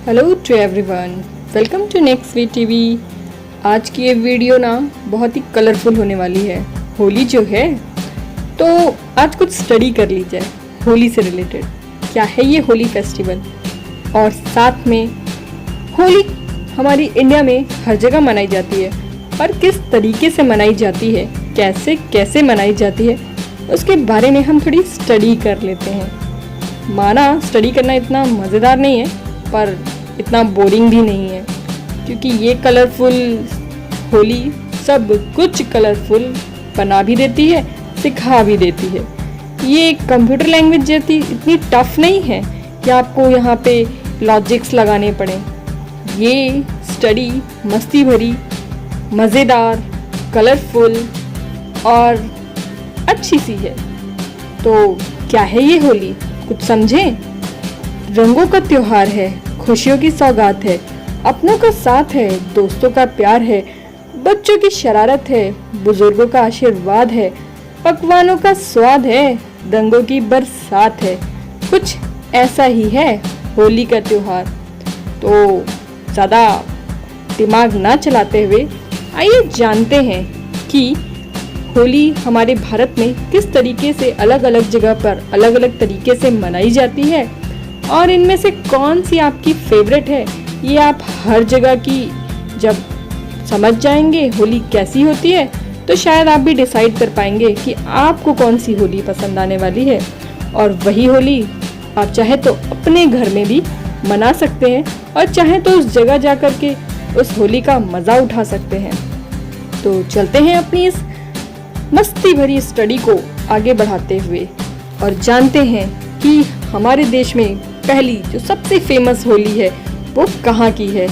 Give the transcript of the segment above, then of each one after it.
Hello to everyone, welcome to next V TV. आज की ये वीडियो ना बहुत ही कलरफुल होने वाली है। होली जो है तो आज कुछ स्टडी कर ली जाए होली से रिलेटेड। क्या है ये होली फेस्टिवल, और साथ में होली हमारी इंडिया में हर जगह मनाई जाती है, पर किस तरीके से मनाई जाती है, कैसे कैसे मनाई जाती है, उसके बारे में हम थोड़ी स्टडी कर लेते हैं। माना स्टडी करना इतना मज़ेदार नहीं है, पर इतना बोरिंग भी नहीं है, क्योंकि ये कलरफुल होली सब कुछ कलरफुल बना भी देती है, सिखा भी देती है। ये कंप्यूटर लैंग्वेज जैसी इतनी टफ नहीं है कि आपको यहाँ पे लॉजिक्स लगाने पड़े। ये स्टडी मस्ती भरी, मज़ेदार, कलरफुल और अच्छी सी है। तो क्या है ये होली, कुछ समझें। रंगों का त्योहार है, खुशियों की सौगात है, अपनों का साथ है, दोस्तों का प्यार है, बच्चों की शरारत है, बुजुर्गों का आशीर्वाद है, पकवानों का स्वाद है, रंगों की बरसात है। कुछ ऐसा ही है होली का त्योहार। तो ज़्यादा दिमाग ना चलाते हुए आइए जानते हैं कि होली हमारे भारत में किस तरीके से अलग अलग जगह पर अलग अलग तरीके से मनाई जाती है, और इनमें से कौन सी आपकी फेवरेट है। ये आप हर जगह की जब समझ जाएंगे होली कैसी होती है, तो शायद आप भी डिसाइड कर पाएंगे कि आपको कौन सी होली पसंद आने वाली है। और वही होली आप चाहे तो अपने घर में भी मना सकते हैं, और चाहे तो उस जगह जा कर के उस होली का मज़ा उठा सकते हैं। तो चलते हैं अपनी इस मस्ती भरी स्टडी को आगे बढ़ाते हुए और जानते हैं कि हमारे देश में पहली जो सबसे फेमस होली है वो कहाँ की है।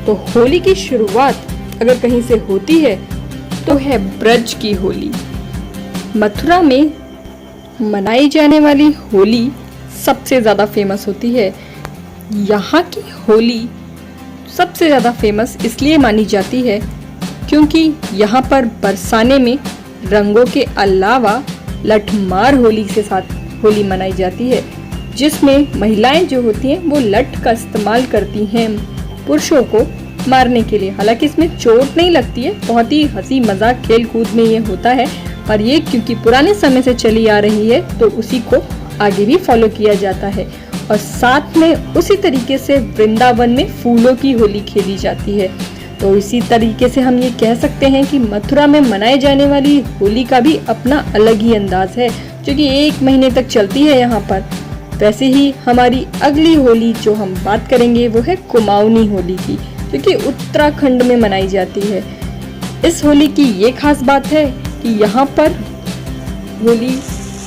तो होली की शुरुआत अगर कहीं से होती है तो है ब्रज की होली। मथुरा में मनाई जाने वाली होली सबसे ज़्यादा फेमस होती है। यहाँ की होली सबसे ज़्यादा फेमस इसलिए मानी जाती है क्योंकि यहाँ पर बरसाने में रंगों के अलावा लठमार होली के साथ होली मनाई जाती है, जिसमें महिलाएं जो होती हैं वो लठ का इस्तेमाल करती हैं पुरुषों को मारने के लिए। हालांकि इसमें चोट नहीं लगती है, बहुत ही हंसी मजाक खेल कूद में ये होता है, पर ये क्योंकि पुराने समय से चली आ रही है तो उसी को आगे भी फॉलो किया जाता है। और साथ में उसी तरीके से वृंदावन में फूलों की होली खेली जाती है। तो इसी तरीके से हम ये कह सकते हैं कि मथुरा में मनाए जाने वाली होली का भी अपना अलग ही अंदाज है, जो कि 1 महीने तक चलती है यहाँ पर। वैसे ही हमारी अगली होली जो हम बात करेंगे वो है कुमाऊनी होली की, जो कि उत्तराखंड में मनाई जाती है। इस होली की ये खास बात है कि यहाँ पर होली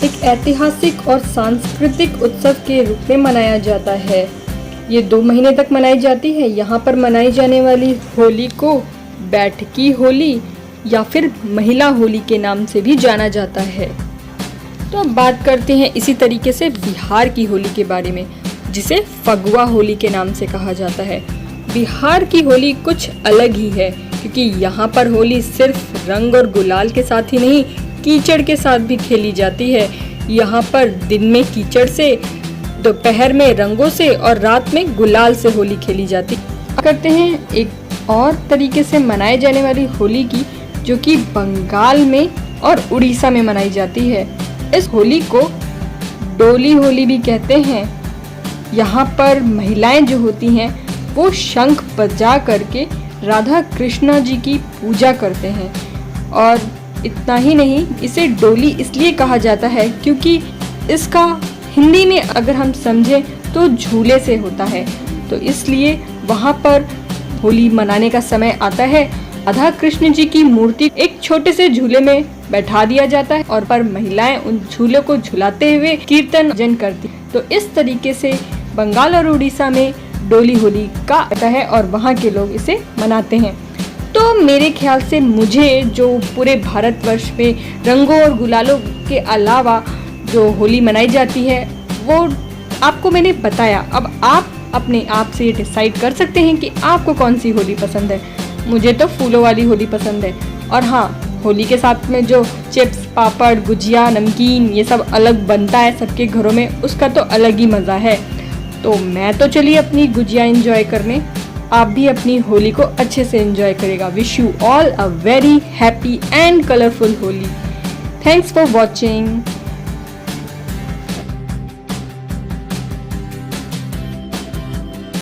एक ऐतिहासिक और सांस्कृतिक उत्सव के रूप में मनाया जाता है। ये 2 महीने तक मनाई जाती है। यहाँ पर मनाई जाने वाली होली को बैठकी होली या फिर महिला होली के नाम से भी जाना जाता है। तो अब बात करते हैं इसी तरीके से बिहार की होली के बारे में, जिसे फगुआ होली के नाम से कहा जाता है। बिहार की होली कुछ अलग ही है, क्योंकि यहाँ पर होली सिर्फ रंग और गुलाल के साथ ही नहीं, कीचड़ के साथ भी खेली जाती है। यहाँ पर दिन में कीचड़ से, दोपहर में रंगों से और रात में गुलाल से होली खेली जाती है। करते हैं एक और तरीके से मनाए जाने वाली होली की, जो कि बंगाल में और उड़ीसा में मनाई जाती है। इस होली को डोली होली भी कहते हैं। यहाँ पर महिलाएं जो होती हैं वो शंख बजा करके राधा कृष्णा जी की पूजा करते हैं। और इतना ही नहीं, इसे डोली इसलिए कहा जाता है क्योंकि इसका हिंदी में अगर हम समझें तो झूले से होता है। तो इसलिए वहाँ पर होली मनाने का समय आता है, राधा कृष्ण जी की मूर्ति एक छोटे से झूले में बैठा दिया जाता है, और पर महिलाएं उन झूले को झुलाते हुए कीर्तन भजन करती। तो इस तरीके से बंगाल और उड़ीसा में डोली होली का आता है और वहाँ के लोग इसे मनाते हैं। तो मेरे ख्याल से मुझे जो पूरे भारतवर्ष में रंगों और गुलालों के अलावा जो होली मनाई जाती है वो आपको मैंने बताया। अब आप अपने आप से ये डिसाइड कर सकते हैं कि आपको कौन सी होली पसंद है। मुझे तो फूलों वाली होली पसंद है। और हाँ, होली के साथ में जो चिप्स, पापड़, गुजिया, नमकीन ये सब अलग बनता है सबके घरों में, उसका तो अलग ही मज़ा है। तो मैं तो चलिए अपनी गुजिया एंजॉय करने, आप भी अपनी होली को अच्छे से एंजॉय करेगा। Wish you all a very happy and colourful Holi. Thanks for watching.